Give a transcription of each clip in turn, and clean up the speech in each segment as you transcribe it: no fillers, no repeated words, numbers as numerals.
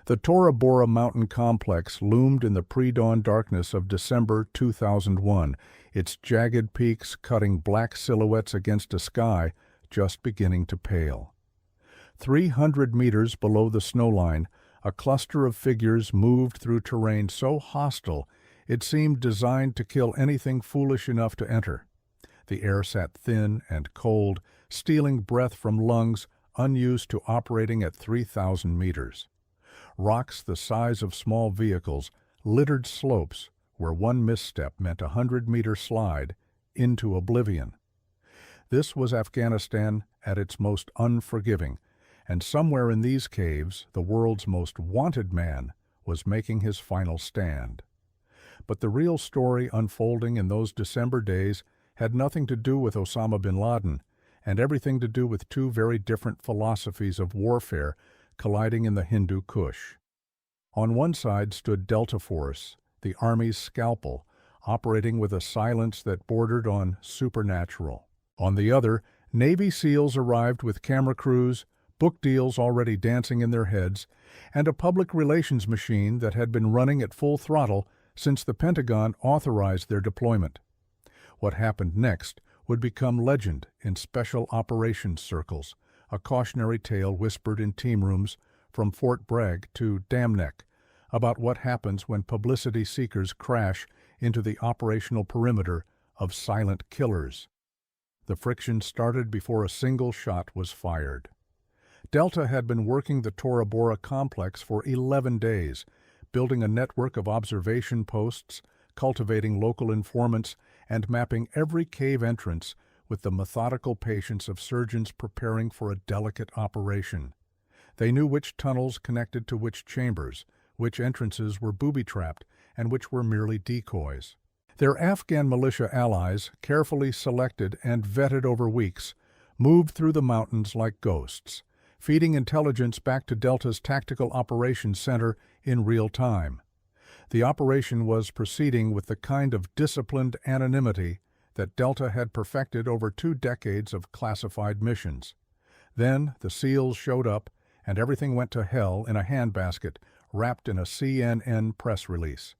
The Tora Bora mountain complex loomed in the pre-dawn darkness of December 2001, its jagged peaks cutting black silhouettes against a sky just beginning to pale. 300 meters below the snowline, a cluster of figures moved through terrain so hostile it seemed designed to kill anything foolish enough to enter. The air sat thin and cold, stealing breath from lungs unused to operating at 3,000 meters. Rocks the size of small vehicles littered slopes where one misstep meant a 100-meter slide into oblivion. This was Afghanistan at its most unforgiving, and somewhere in these caves the world's most wanted man was making his final stand. But the real story unfolding in those December days had nothing to do with Osama bin Laden, and everything to do with two very different philosophies of warfare colliding in the Hindu Kush. On one side stood Delta Force, the Army's scalpel, operating with a silence that bordered on supernatural. On the other, Navy SEALs arrived with camera crews, book deals already dancing in their heads, and a public relations machine that had been running at full throttle since the Pentagon authorized their deployment. What happened next would become legend in special operations circles, a cautionary tale whispered in team rooms from Fort Bragg to Dam Neck about what happens when publicity seekers crash into the operational perimeter of silent killers. The friction started before a single shot was fired. Delta had been working the Tora Bora complex for 11 days, building a network of observation posts, cultivating local informants, and mapping every cave entrance with the methodical patience of surgeons preparing for a delicate operation. They knew which tunnels connected to which chambers, which entrances were booby-trapped, and which were merely decoys. Their Afghan militia allies, carefully selected and vetted over weeks, moved through the mountains like ghosts, feeding intelligence back to Delta's Tactical Operations Center in real time. The operation was proceeding with the kind of disciplined anonymity that Delta had perfected over 2 decades of classified missions. Then the SEALs showed up, and everything went to hell in a handbasket wrapped in a CNN press release.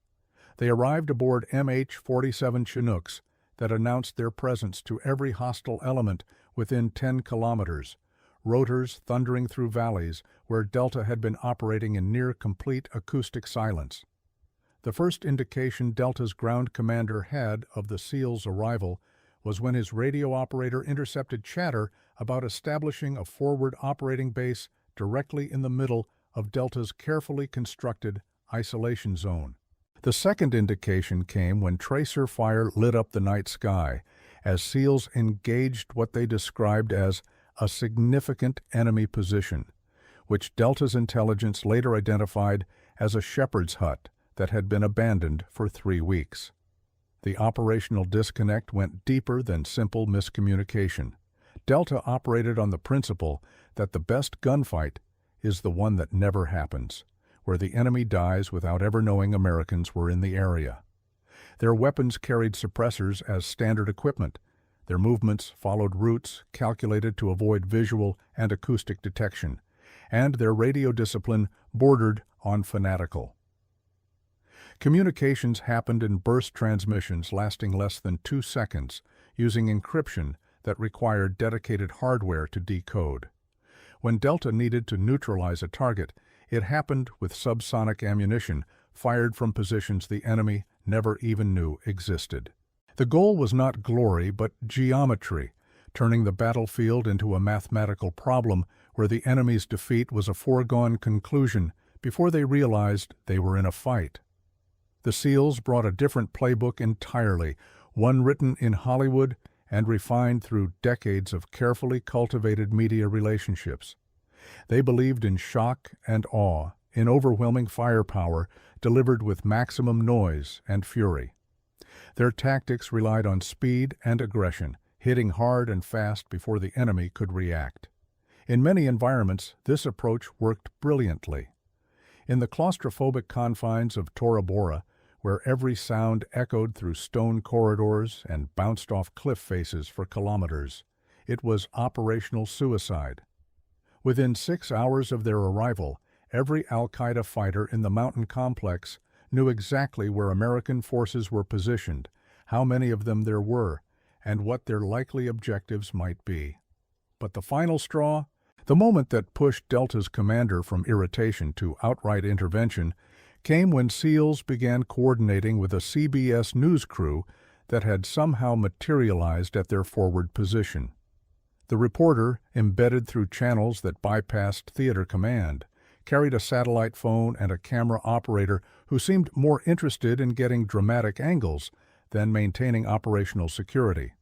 They arrived aboard MH-47 Chinooks that announced their presence to every hostile element within 10 kilometers, rotors thundering through valleys where Delta had been operating in near-complete acoustic silence. The first indication Delta's ground commander had of the SEALs' arrival was when his radio operator intercepted chatter about establishing a forward operating base directly in the middle of Delta's carefully constructed isolation zone. The second indication came when tracer fire lit up the night sky, as SEALs engaged what they described as a significant enemy position, which Delta's intelligence later identified as a shepherd's hut that had been abandoned for 3 weeks. The operational disconnect went deeper than simple miscommunication. Delta operated on the principle that the best gunfight is the one that never happens, where the enemy dies without ever knowing Americans were in the area. Their weapons carried suppressors as standard equipment. Their movements followed routes calculated to avoid visual and acoustic detection, and their radio discipline bordered on fanatical. Communications happened in burst transmissions lasting less than 2 seconds, using encryption that required dedicated hardware to decode. When Delta needed to neutralize a target, it happened with subsonic ammunition fired from positions the enemy never even knew existed. The goal was not glory, but geometry, turning the battlefield into a mathematical problem where the enemy's defeat was a foregone conclusion before they realized they were in a fight. The SEALs brought a different playbook entirely, one written in Hollywood and refined through decades of carefully cultivated media relationships. They believed in shock and awe, in overwhelming firepower delivered with maximum noise and fury. Their tactics relied on speed and aggression, hitting hard and fast before the enemy could react. In many environments, this approach worked brilliantly. In the claustrophobic confines of Tora Bora, where every sound echoed through stone corridors and bounced off cliff faces for kilometers, it was operational suicide. Within 6 hours of their arrival, Every al-Qaeda fighter in the mountain complex knew exactly where American forces were positioned, how many of them there were, and what their likely objectives might be. But the final straw, the moment that pushed Delta's commander from irritation to outright intervention, came when SEALs began coordinating with a CBS news crew that had somehow materialized at their forward position. The reporter, embedded through channels that bypassed theater command, carried a satellite phone and a camera operator who seemed more interested in getting dramatic angles than maintaining operational security.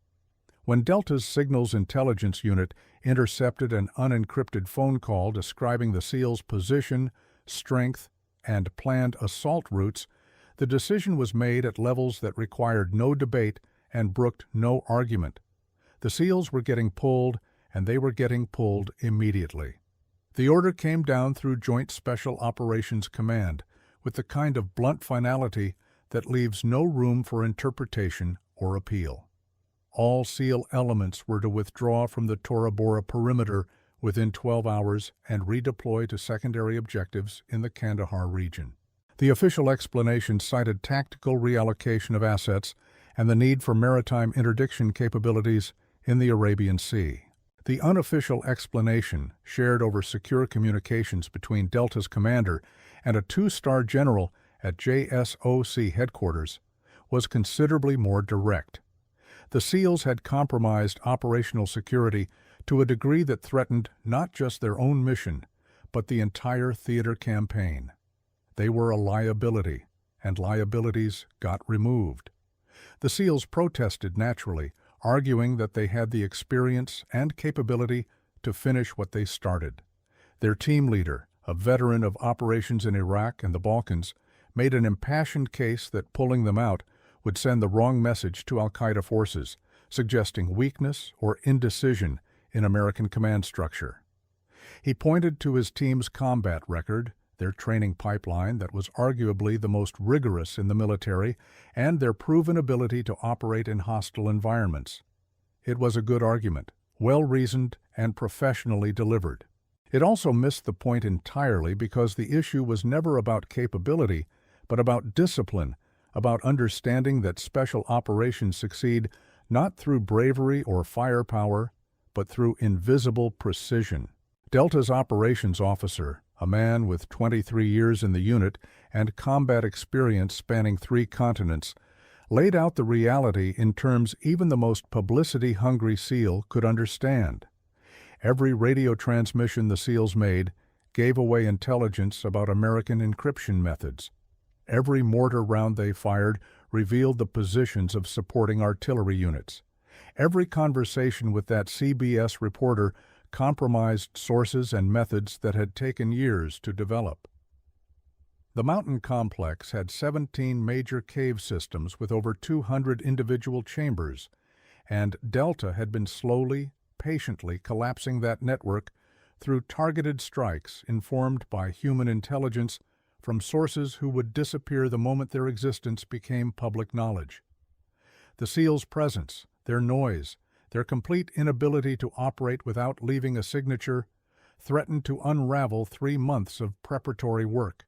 When Delta's Signals Intelligence Unit intercepted an unencrypted phone call describing the SEALs' position, strength, and planned assault routes, the decision was made at levels that required no debate and brooked no argument. The SEALs were getting pulled, and they were getting pulled immediately. The order came down through Joint Special Operations Command with the kind of blunt finality that leaves no room for interpretation or appeal. All SEAL elements were to withdraw from the Tora Bora perimeter within 12 hours and redeploy to secondary objectives in the Kandahar region. The official explanation cited tactical reallocation of assets and the need for maritime interdiction capabilities in the Arabian Sea. The unofficial explanation, shared over secure communications between Delta's commander and a two-star general at JSOC headquarters, was considerably more direct. The SEALs had compromised operational security to a degree that threatened not just their own mission, but the entire theater campaign. They were a liability, and liabilities got removed. The SEALs protested naturally, arguing that they had the experience and capability to finish what they started. Their team leader, a veteran of operations in Iraq and the Balkans, made an impassioned case that pulling them out would send the wrong message to al-Qaeda forces, suggesting weakness or indecision in American command structure. He pointed to his team's combat record, their training pipeline that was arguably the most rigorous in the military, and their proven ability to operate in hostile environments. It was a good argument, well-reasoned and professionally delivered. It also missed the point entirely because the issue was never about capability, but about discipline, about understanding that special operations succeed not through bravery or firepower, but through invisible precision. Delta's operations officer, a man with 23 years in the unit and combat experience spanning 3 continents, laid out the reality in terms even the most publicity-hungry SEAL could understand. Every radio transmission the SEALs made gave away intelligence about American encryption methods. Every mortar round they fired revealed the positions of supporting artillery units. Every conversation with that CBS reporter compromised sources and methods that had taken years to develop. The mountain complex had 17 major cave systems with over 200 individual chambers, and Delta had been slowly, patiently collapsing that network through targeted strikes informed by human intelligence from sources who would disappear the moment their existence became public knowledge. The SEALs' presence, their noise, their complete inability to operate without leaving a signature, threatened to unravel 3 months of preparatory work.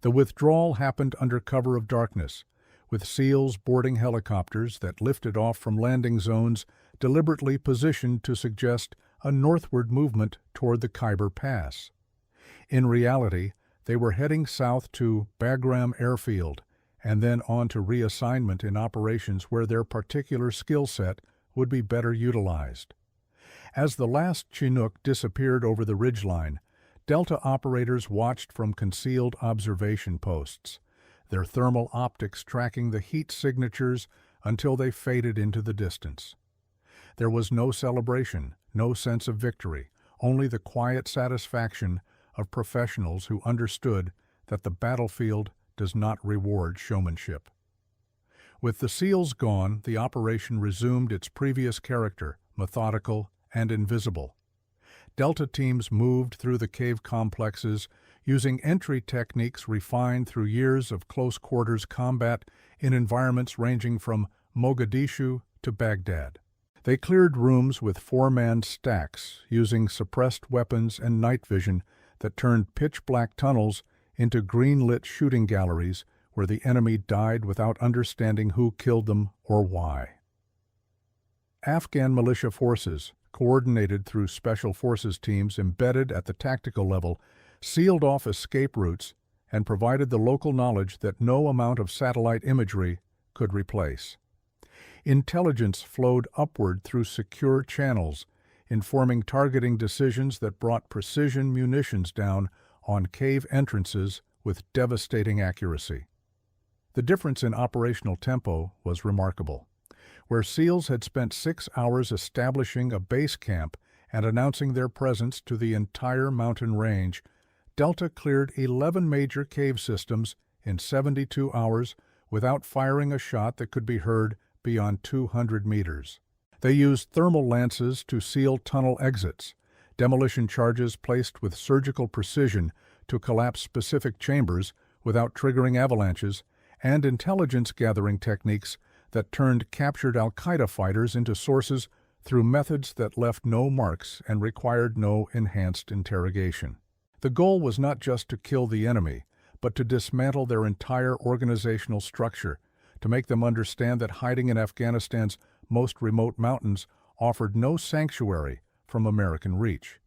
The withdrawal happened under cover of darkness, with SEALs boarding helicopters that lifted off from landing zones deliberately positioned to suggest a northward movement toward the Khyber Pass. In reality, they were heading south to Bagram Airfield and then on to reassignment in operations where their particular skill set would be better utilized. As the last Chinook disappeared over the ridgeline, Delta operators watched from concealed observation posts, their thermal optics tracking the heat signatures until they faded into the distance. There was no celebration, no sense of victory, only the quiet satisfaction of professionals who understood that the battlefield does not reward showmanship. With the SEALs gone, the operation resumed its previous character, methodical and invisible. Delta teams moved through the cave complexes using entry techniques refined through years of close-quarters combat in environments ranging from Mogadishu to Baghdad. They cleared rooms with 4-man stacks using suppressed weapons and night vision that turned pitch-black tunnels into green-lit shooting galleries where the enemy died without understanding who killed them or why. Afghan militia forces, coordinated through special forces teams embedded at the tactical level, sealed off escape routes and provided the local knowledge that no amount of satellite imagery could replace. Intelligence flowed upward through secure channels, informing targeting decisions that brought precision munitions down on cave entrances with devastating accuracy. The difference in operational tempo was remarkable. Where SEALs had spent 6 hours establishing a base camp and announcing their presence to the entire mountain range, Delta cleared 11 major cave systems in 72 hours without firing a shot that could be heard beyond 200 meters. They used thermal lances to seal tunnel exits, demolition charges placed with surgical precision to collapse specific chambers without triggering avalanches, and intelligence-gathering techniques that turned captured al-Qaeda fighters into sources through methods that left no marks and required no enhanced interrogation. The goal was not just to kill the enemy, but to dismantle their entire organizational structure, to make them understand that hiding in Afghanistan's most remote mountains offered no sanctuary from American reach.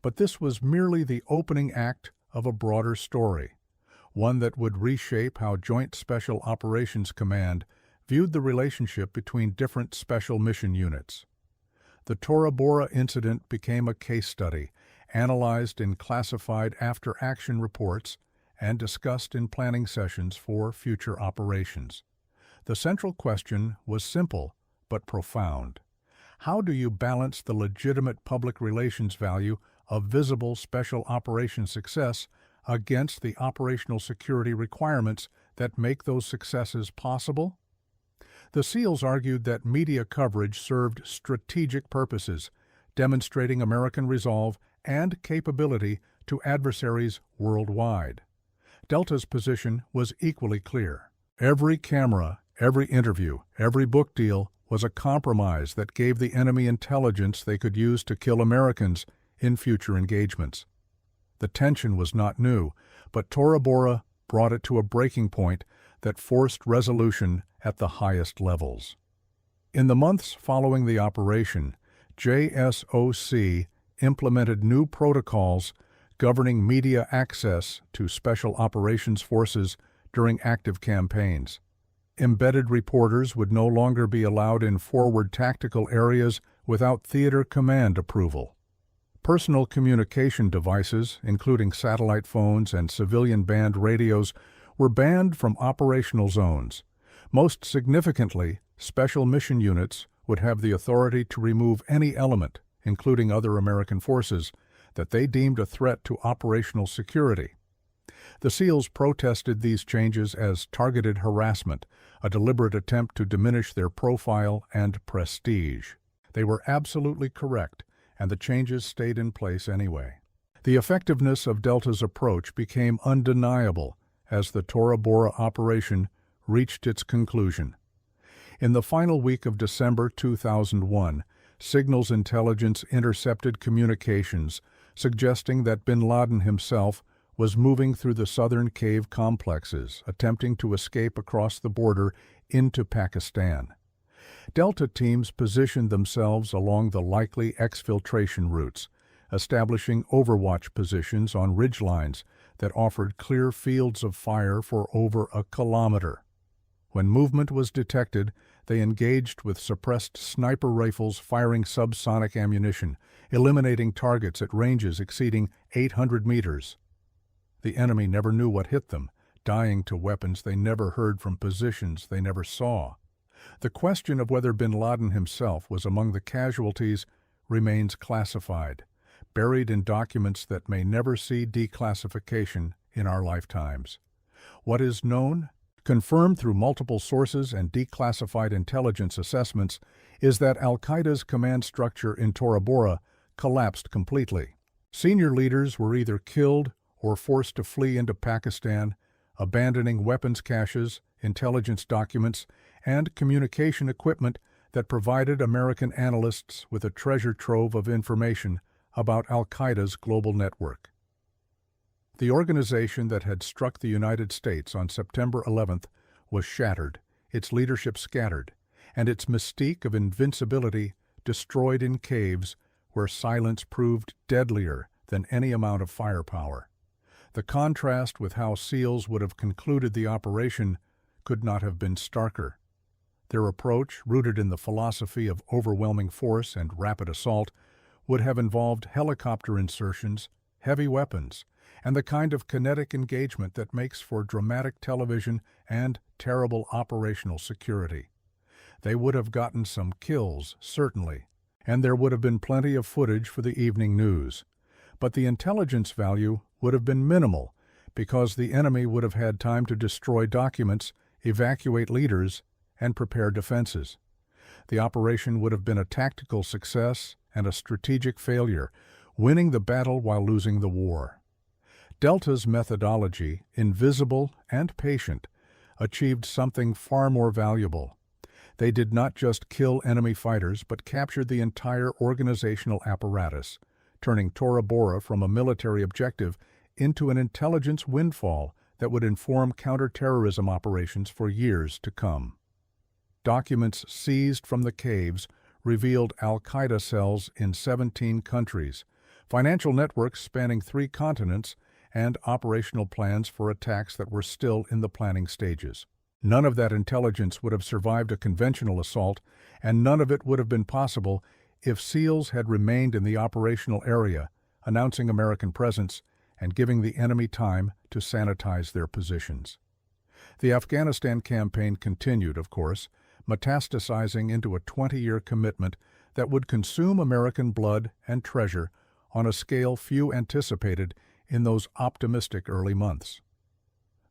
But this was merely the opening act of a broader story, one that would reshape how Joint Special Operations Command viewed the relationship between different special mission units. The Tora Bora incident became a case study, analyzed in classified after-action reports and discussed in planning sessions for future operations. The central question was simple but profound. How do you balance the legitimate public relations value of visible special operations success against the operational security requirements that make those successes possible? The SEALs argued that media coverage served strategic purposes, demonstrating American resolve and capability to adversaries worldwide. Delta's position was equally clear. Every camera, every interview, every book deal was a compromise that gave the enemy intelligence they could use to kill Americans in future engagements. The tension was not new, but Tora Bora brought it to a breaking point that forced resolution at the highest levels. In the months following the operation, JSOC implemented new protocols governing media access to Special Operations Forces during active campaigns. Embedded reporters would no longer be allowed in forward tactical areas without theater command approval. Personal communication devices, including satellite phones and civilian band radios, were banned from operational zones. Most significantly, special mission units would have the authority to remove any element, including other American forces, that they deemed a threat to operational security. The SEALs protested these changes as targeted harassment, a deliberate attempt to diminish their profile and prestige. They were absolutely correct, and the changes stayed in place anyway. The effectiveness of Delta's approach became undeniable as the Tora Bora operation reached its conclusion. In the final week of December 2001, signals intelligence intercepted communications suggesting that bin Laden himself was moving through the southern cave complexes, attempting to escape across the border into Pakistan. Delta teams positioned themselves along the likely exfiltration routes, establishing overwatch positions on ridgelines that offered clear fields of fire for over a kilometer. When movement was detected, they engaged with suppressed sniper rifles firing subsonic ammunition, eliminating targets at ranges exceeding 800 meters. The enemy never knew what hit them, dying to weapons they never heard from positions they never saw. The question of whether bin Laden himself was among the casualties remains classified, buried in documents that may never see declassification in our lifetimes. What is known, confirmed through multiple sources and declassified intelligence assessments, is that al-Qaeda's command structure in Tora Bora collapsed completely. Senior leaders were either killed or forced to flee into Pakistan, abandoning weapons caches, intelligence documents, and communication equipment that provided American analysts with a treasure trove of information about al-Qaeda's global network. The organization that had struck the United States on September 11th was shattered, its leadership scattered, and its mystique of invincibility destroyed in caves where silence proved deadlier than any amount of firepower. The contrast with how SEALs would have concluded the operation could not have been starker. Their approach, rooted in the philosophy of overwhelming force and rapid assault, would have involved helicopter insertions, heavy weapons, and the kind of kinetic engagement that makes for dramatic television and terrible operational security. They would have gotten some kills, certainly, and there would have been plenty of footage for the evening news. But the intelligence value would have been minimal because the enemy would have had time to destroy documents, evacuate leaders, and prepare defenses. The operation would have been a tactical success and a strategic failure, winning the battle while losing the war. Delta's methodology, invisible and patient, achieved something far more valuable. They did not just kill enemy fighters but captured the entire organizational apparatus, turning Tora Bora from a military objective into an intelligence windfall that would inform counterterrorism operations for years to come. Documents seized from the caves revealed al-Qaeda cells in 17 countries, financial networks spanning 3 continents, and operational plans for attacks that were still in the planning stages. None of that intelligence would have survived a conventional assault, and none of it would have been possible if SEALs had remained in the operational area, announcing American presence and giving the enemy time to sanitize their positions. The Afghanistan campaign continued, of course, metastasizing into a 20-year commitment that would consume American blood and treasure on a scale few anticipated in those optimistic early months.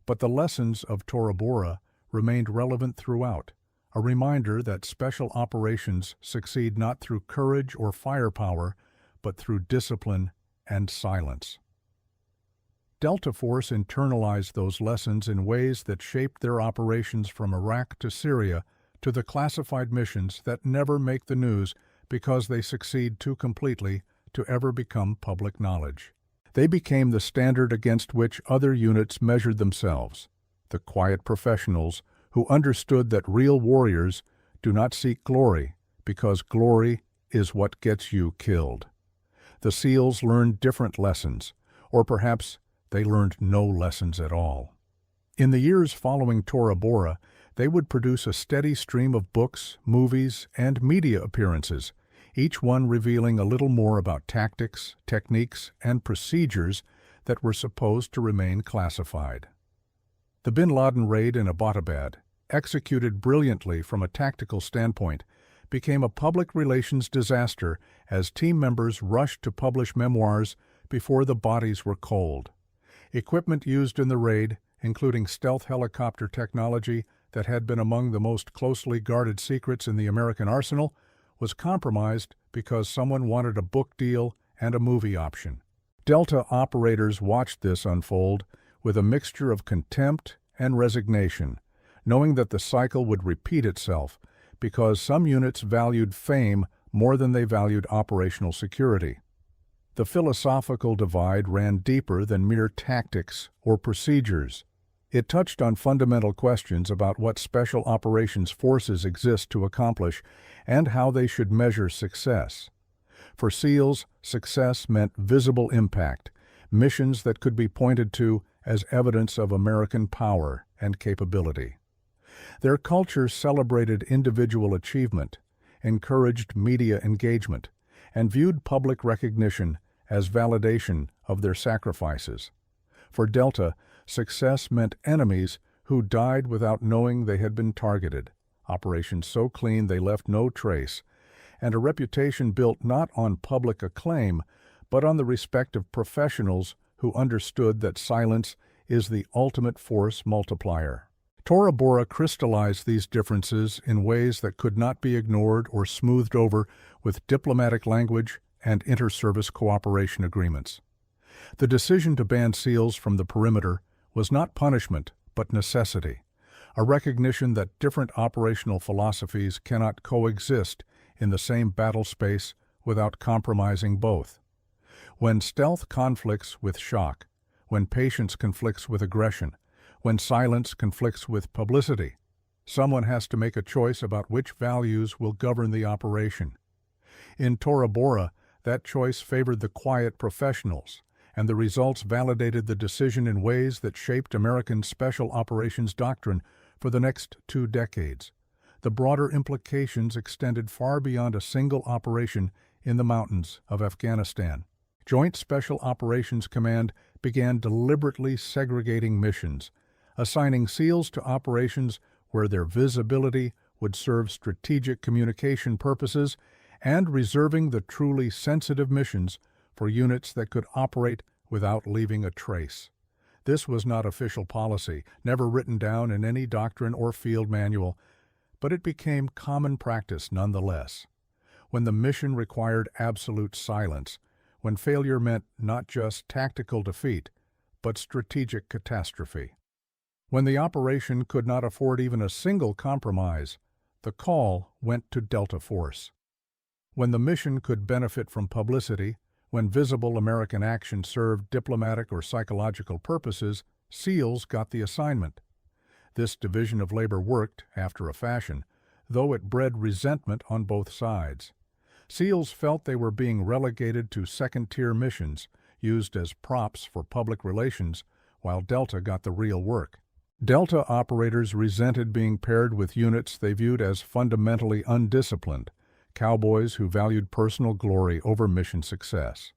But the lessons of Tora Bora remained relevant throughout, a reminder that special operations succeed not through courage or firepower, but through discipline and silence. Delta Force internalized those lessons in ways that shaped their operations from Iraq to Syria to the classified missions that never make the news because they succeed too completely to ever become public knowledge. They became the standard against which other units measured themselves, the quiet professionals who understood that real warriors do not seek glory because glory is what gets you killed. The SEALs learned different lessons, or perhaps they learned no lessons at all. In the years following Tora Bora, they would produce a steady stream of books, movies, and media appearances, each one revealing a little more about tactics, techniques, and procedures that were supposed to remain classified. The bin Laden raid in Abbottabad, executed brilliantly from a tactical standpoint, became a public relations disaster as team members rushed to publish memoirs before the bodies were cold. Equipment used in the raid, including stealth helicopter technology that had been among the most closely guarded secrets in the American arsenal, was compromised because someone wanted a book deal and a movie option. Delta operators watched this unfold with a mixture of contempt and resignation, knowing that the cycle would repeat itself because some units valued fame more than they valued operational security. The philosophical divide ran deeper than mere tactics or procedures. It touched on fundamental questions about what special operations forces exist to accomplish and how they should measure success. For SEALs, success meant visible impact, missions that could be pointed to as evidence of American power and capability. Their culture celebrated individual achievement, encouraged media engagement, and viewed public recognition as validation of their sacrifices. For Delta, success meant enemies who died without knowing they had been targeted, operations so clean they left no trace, and a reputation built not on public acclaim, but on the respect of professionals who understood that silence is the ultimate force multiplier. Tora Bora crystallized these differences in ways that could not be ignored or smoothed over with diplomatic language and inter-service cooperation agreements. The decision to ban SEALs from the perimeter was not punishment, but necessity, a recognition that different operational philosophies cannot coexist in the same battle space without compromising both. When stealth conflicts with shock, when patience conflicts with aggression, when silence conflicts with publicity. Someone has to make a choice about which values will govern the operation. In Tora Bora, that choice favored the quiet professionals, and the results validated the decision in ways that shaped American special operations doctrine for the next 2 decades. The broader implications extended far beyond a single operation in the mountains of Afghanistan. Joint Special Operations Command began deliberately segregating missions, assigning SEALs to operations where their visibility would serve strategic communication purposes and reserving the truly sensitive missions for units that could operate without leaving a trace. This was not official policy, never written down in any doctrine or field manual, but it became common practice nonetheless. When the mission required absolute silence, when failure meant not just tactical defeat, but strategic catastrophe. When the operation could not afford even a single compromise, the call went to Delta Force. When the mission could benefit from publicity, when visible American action served diplomatic or psychological purposes, SEALs got the assignment. This division of labor worked, after a fashion, though it bred resentment on both sides. SEALs felt they were being relegated to second-tier missions, used as props for public relations, while Delta got the real work. Delta operators resented being paired with units they viewed as fundamentally undisciplined, cowboys who valued personal glory over mission success.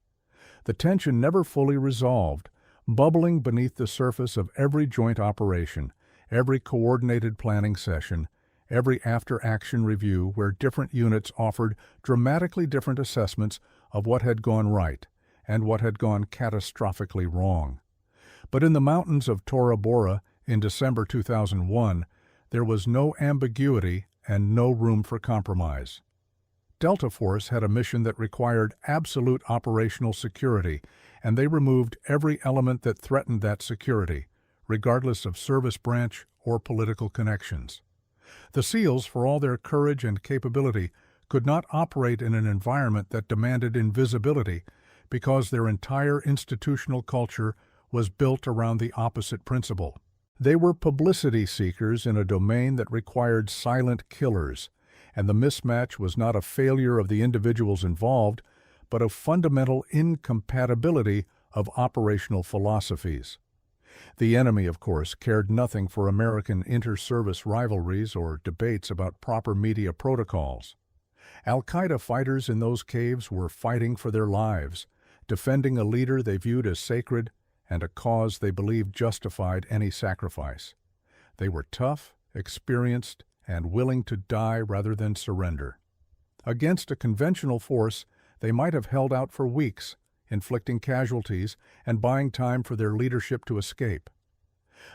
The tension never fully resolved, bubbling beneath the surface of every joint operation, every coordinated planning session, every after-action review where different units offered dramatically different assessments of what had gone right and what had gone catastrophically wrong. But in the mountains of Tora Bora in December 2001, there was no ambiguity and no room for compromise. Delta Force had a mission that required absolute operational security, and they removed every element that threatened that security, regardless of service branch or political connections. The SEALs, for all their courage and capability, could not operate in an environment that demanded invisibility because their entire institutional culture was built around the opposite principle. They were publicity seekers in a domain that required silent killers, and the mismatch was not a failure of the individuals involved, but a fundamental incompatibility of operational philosophies. The enemy, of course, cared nothing for American inter-service rivalries or debates about proper media protocols. Al-Qaeda fighters in those caves were fighting for their lives, defending a leader they viewed as sacred and a cause they believed justified any sacrifice. They were tough, experienced, and willing to die rather than surrender. Against a conventional force, they might have held out for weeks, inflicting casualties and buying time for their leadership to escape.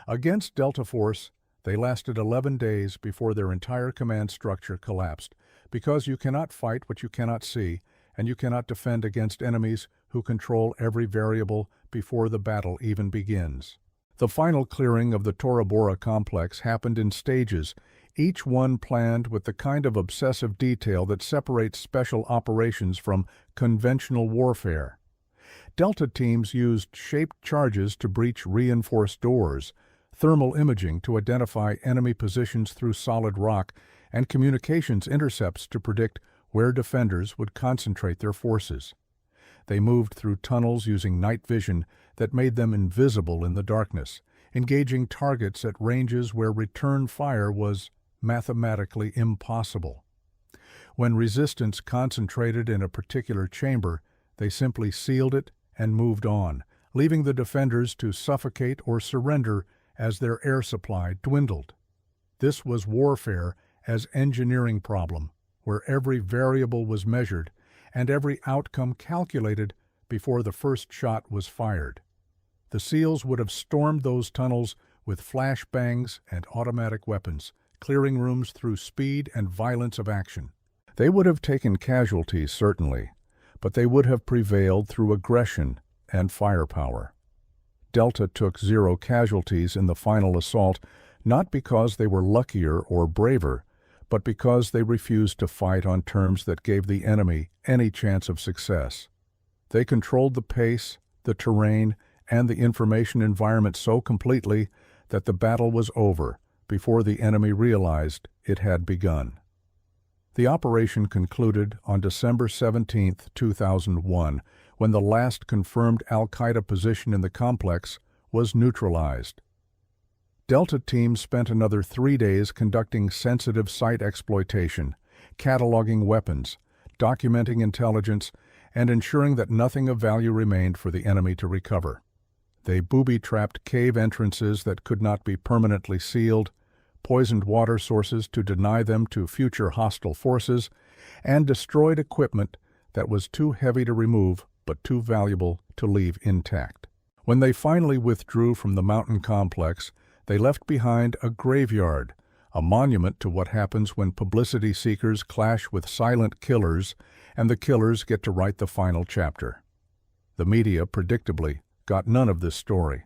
Against Delta Force, they lasted 11 days before their entire command structure collapsed, because you cannot fight what you cannot see, and you cannot defend against enemies who control every variable before the battle even begins. The final clearing of the Tora Bora complex happened in stages, each one planned with the kind of obsessive detail that separates special operations from conventional warfare. Delta teams used shaped charges to breach reinforced doors, thermal imaging to identify enemy positions through solid rock, and communications intercepts to predict where defenders would concentrate their forces. They moved through tunnels using night vision that made them invisible in the darkness, engaging targets at ranges where return fire was mathematically impossible. When resistance concentrated in a particular chamber, they simply sealed it and moved on, leaving the defenders to suffocate or surrender as their air supply dwindled. This was warfare as engineering problem, where every variable was measured and every outcome calculated before the first shot was fired. The SEALs would have stormed those tunnels with flashbangs and automatic weapons, clearing rooms through speed and violence of action. They would have taken casualties, certainly, but they would have prevailed through aggression and firepower. Delta took 0 casualties in the final assault, not because they were luckier or braver, but because they refused to fight on terms that gave the enemy any chance of success. They controlled the pace, the terrain, and the information environment so completely that the battle was over before the enemy realized it had begun. The operation concluded on December 17th, 2001, when the last confirmed al-Qaeda position in the complex was neutralized. Delta teams spent another 3 days conducting sensitive site exploitation, cataloging weapons, documenting intelligence, and ensuring that nothing of value remained for the enemy to recover. They booby-trapped cave entrances that could not be permanently sealed, poisoned water sources to deny them to future hostile forces, and destroyed equipment that was too heavy to remove but too valuable to leave intact. When they finally withdrew from the mountain complex, they left behind a graveyard, a monument to what happens when publicity seekers clash with silent killers and the killers get to write the final chapter. The media, predictably, got none of this story.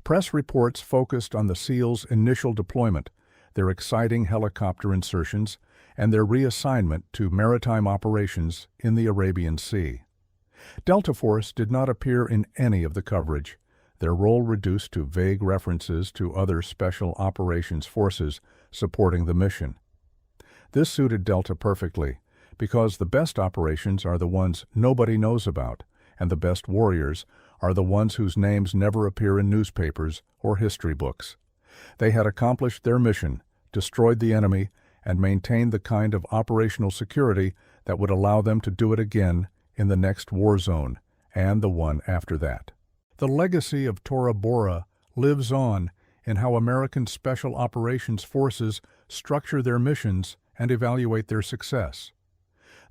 Press reports focused on the SEALs' initial deployment, their exciting helicopter insertions, and their reassignment to maritime operations in the Arabian Sea. Delta Force did not appear in any of the coverage, their role reduced to vague references to other special operations forces supporting the mission. This suited Delta perfectly, because the best operations are the ones nobody knows about, and the best warriors are the ones whose names never appear in newspapers or history books. They had accomplished their mission, destroyed the enemy, and maintained the kind of operational security that would allow them to do it again in the next war zone and the one after that. The legacy of Tora Bora lives on in how American Special Operations Forces structure their missions and evaluate their success.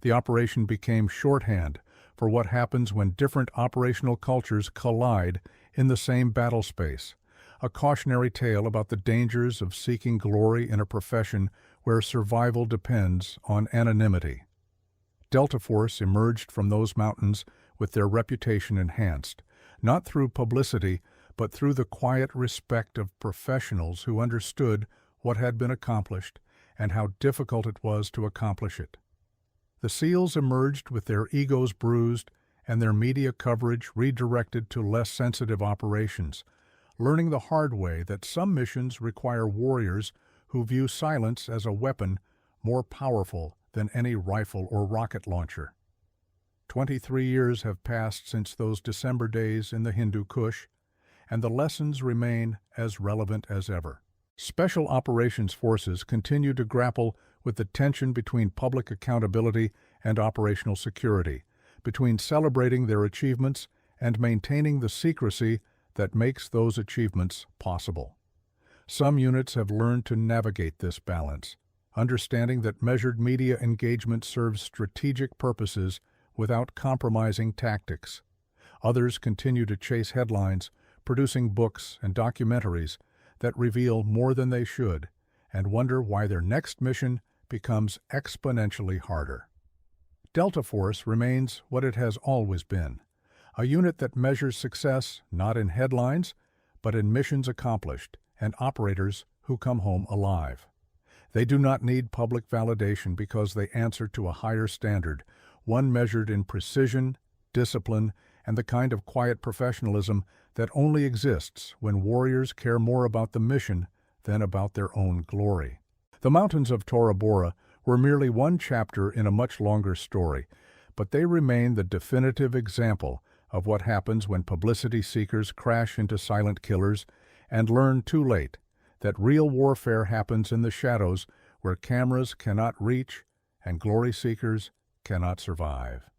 The operation became shorthand for what happens when different operational cultures collide in the same battle space, a cautionary tale about the dangers of seeking glory in a profession where survival depends on anonymity. Delta Force emerged from those mountains with their reputation enhanced, not through publicity, but through the quiet respect of professionals who understood what had been accomplished and how difficult it was to accomplish it. The SEALs emerged with their egos bruised and their media coverage redirected to less sensitive operations, learning the hard way that some missions require warriors who view silence as a weapon more powerful than any rifle or rocket launcher. 23 years have passed since those December days in the Hindu Kush, and the lessons remain as relevant as ever. Special Operations Forces continue to grapple with the tension between public accountability and operational security, between celebrating their achievements and maintaining the secrecy that makes those achievements possible. Some units have learned to navigate this balance, understanding that measured media engagement serves strategic purposes without compromising tactics. Others continue to chase headlines, producing books and documentaries that reveal more than they should, and wonder why their next mission becomes exponentially harder. Delta Force remains what it has always been, a unit that measures success not in headlines, but in missions accomplished and operators who come home alive. They do not need public validation because they answer to a higher standard, one measured in precision, discipline, and the kind of quiet professionalism that only exists when warriors care more about the mission than about their own glory. The mountains of Tora Bora were merely one chapter in a much longer story, but they remain the definitive example of what happens when publicity seekers crash into silent killers and learn too late that real warfare happens in the shadows where cameras cannot reach and glory seekers cannot survive.